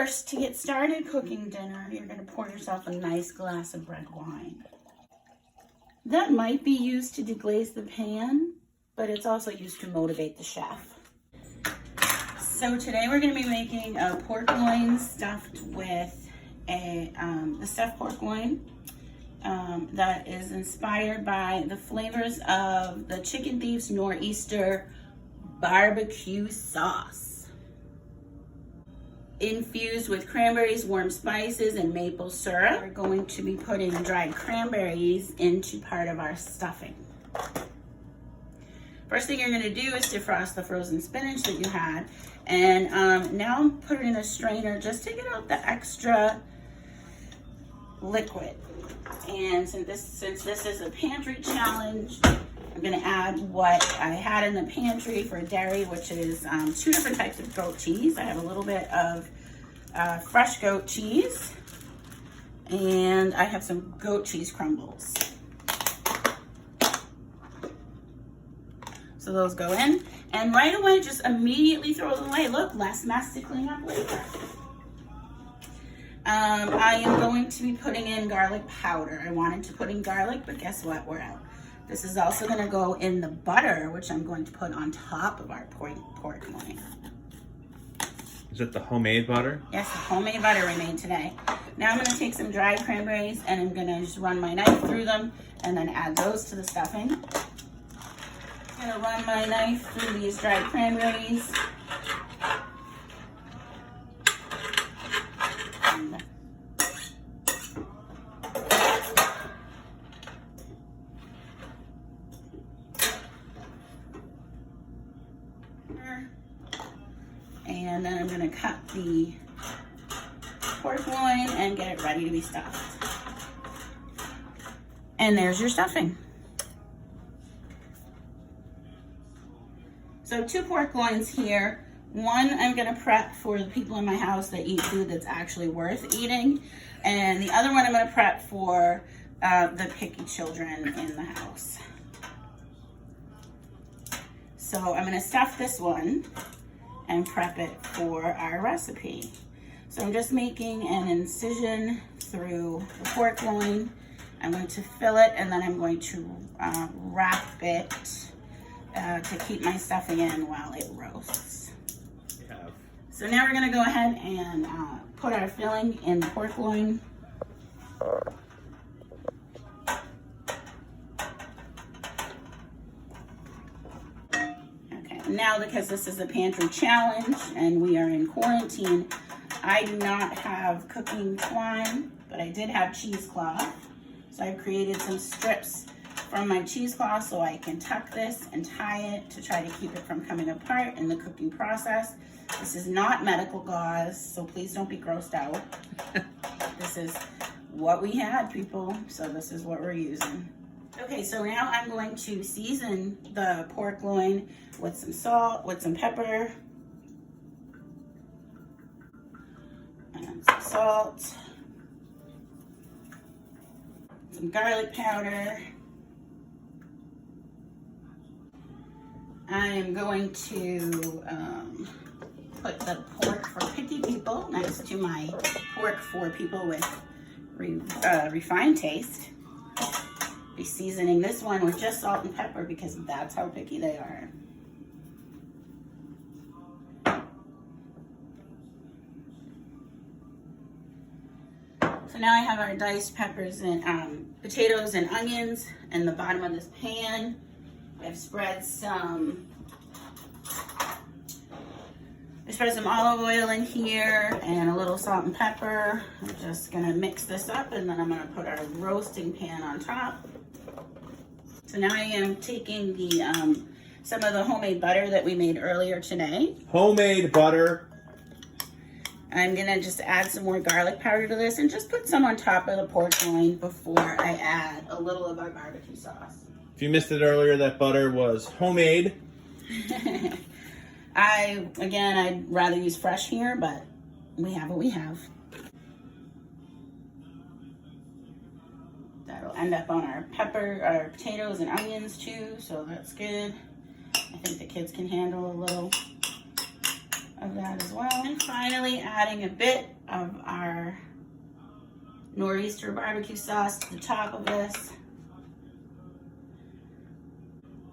first, to get started cooking dinner, you're going to pour yourself a nice glass of red wine. That might be used to deglaze the pan, but it's also used to motivate the chef. So today we're going to be making a pork loin stuffed with a stuffed pork loin that is inspired by the flavors of the Chicken Thief's Nor'easter barbecue sauce. Infused with cranberries, warm spices, and maple syrup. We're going to be putting dried cranberries into part of our stuffing. First thing you're going to do is defrost the frozen spinach that you had. And now put it in a strainer just to get out the extra liquid. And since this is a pantry challenge, I'm going to add what I had in the pantry for dairy, which is 2 different types of goat cheese. I have a little bit of fresh goat cheese, and I have some goat cheese crumbles. So those go in, and right away, just immediately throw them away. Look, less mess to clean up later. I am going to be putting in garlic powder. I wanted to put in garlic, but guess what? We're out. This is also going to go in the butter, which I'm going to put on top of our pork loin. Is it the homemade butter? Yes, the homemade butter we made today. Now I'm going to take some dried cranberries, and I'm going to just run my knife through them and then add those to the stuffing. I'm going to run my knife through these dried cranberries. And then I'm going to cut the pork loin and get it ready to be stuffed. And there's your stuffing. So 2 pork loins here. One I'm going to prep for the people in my house that eat food that's actually worth eating. And the other one I'm going to prep for the picky children in the house. So I'm going to stuff this one and prep it for our recipe. So I'm just making an incision through the pork loin. I'm going to fill it, and then I'm going to wrap it to keep my stuffing in while it roasts. Yeah. So now we're going to go ahead and put our filling in the pork loin. Now, because this is a pantry challenge and we are in quarantine, I do not have cooking twine, but I did have cheesecloth. So I've created some strips from my cheesecloth so I can tuck this and tie it to try to keep it from coming apart in the cooking process. This is not medical gauze, so please don't be grossed out. This is what we had, people, so this is what we're using. Okay, so now I'm going to season the pork loin with some salt, with some pepper, and some salt, some garlic powder. I am going to put the pork for picky people next to my pork for people with refined taste. Be seasoning this one with just salt and pepper because that's how picky they are. So now I have our diced peppers and potatoes and onions in the bottom of this pan. I've spread some olive oil in here and a little salt and pepper. I'm just gonna mix this up, and then I'm gonna put our roasting pan on top. So now I am taking the some of the homemade butter that we made earlier today. Homemade butter. I'm gonna just add some more garlic powder to this and just put some on top of the pork loin before I add a little of our barbecue sauce. If you missed it earlier, that butter was homemade. I'd rather use fresh here, but we have what we have. That'll end up on our potatoes and onions too, so that's good. I think the kids can handle a little of that as well. And finally adding a bit of our Nor'easter barbecue sauce to the top of this.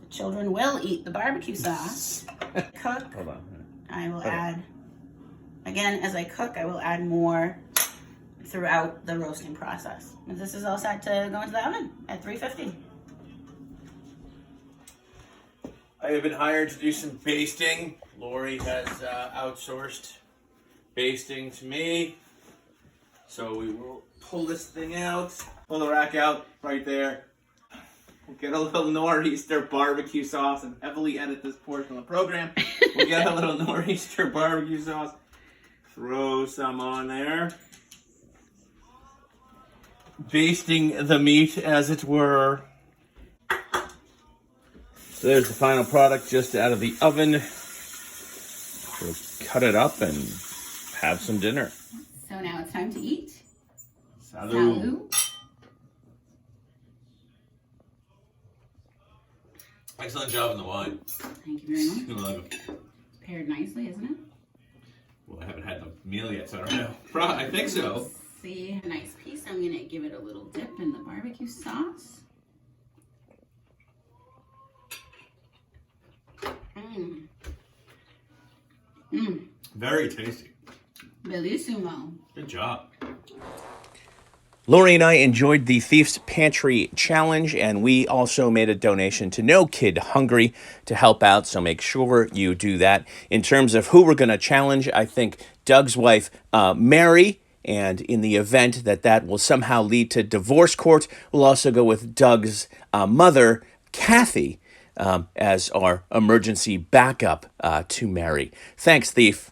The children will eat the barbecue sauce. Cook. Hold on. I will add, again, as I cook, I will add more throughout the roasting process. And this is all set to go into the oven at 350. I have been hired to do some basting. Lori has outsourced basting to me. So we will pull this thing out, pull the rack out right there. We'll get a little Nor'easter barbecue sauce and heavily edit this portion of the program. We'll get a little Nor'easter barbecue sauce, throw some on there. Basting the meat, as it were. So there's the final product just out of the oven. We'll cut it up and have some dinner. So now it's time to eat. Salud. Salud. Excellent job in the wine. Thank you very much. Love it. It's paired nicely, isn't it? Well, I haven't had the meal yet, so I don't know. I think so. See, a nice piece. I'm gonna give it a little dip in the barbecue sauce. Very tasty. Bellissimo. Good job. Lori and I enjoyed the Thief's Pantry Challenge, and we also made a donation to No Kid Hungry to help out, so make sure you do that. In terms of who we're going to challenge, I think Doug's wife, Mary, and in the event that will somehow lead to divorce court, we'll also go with Doug's mother, Kathy, as our emergency backup to Mary. Thanks, Thief.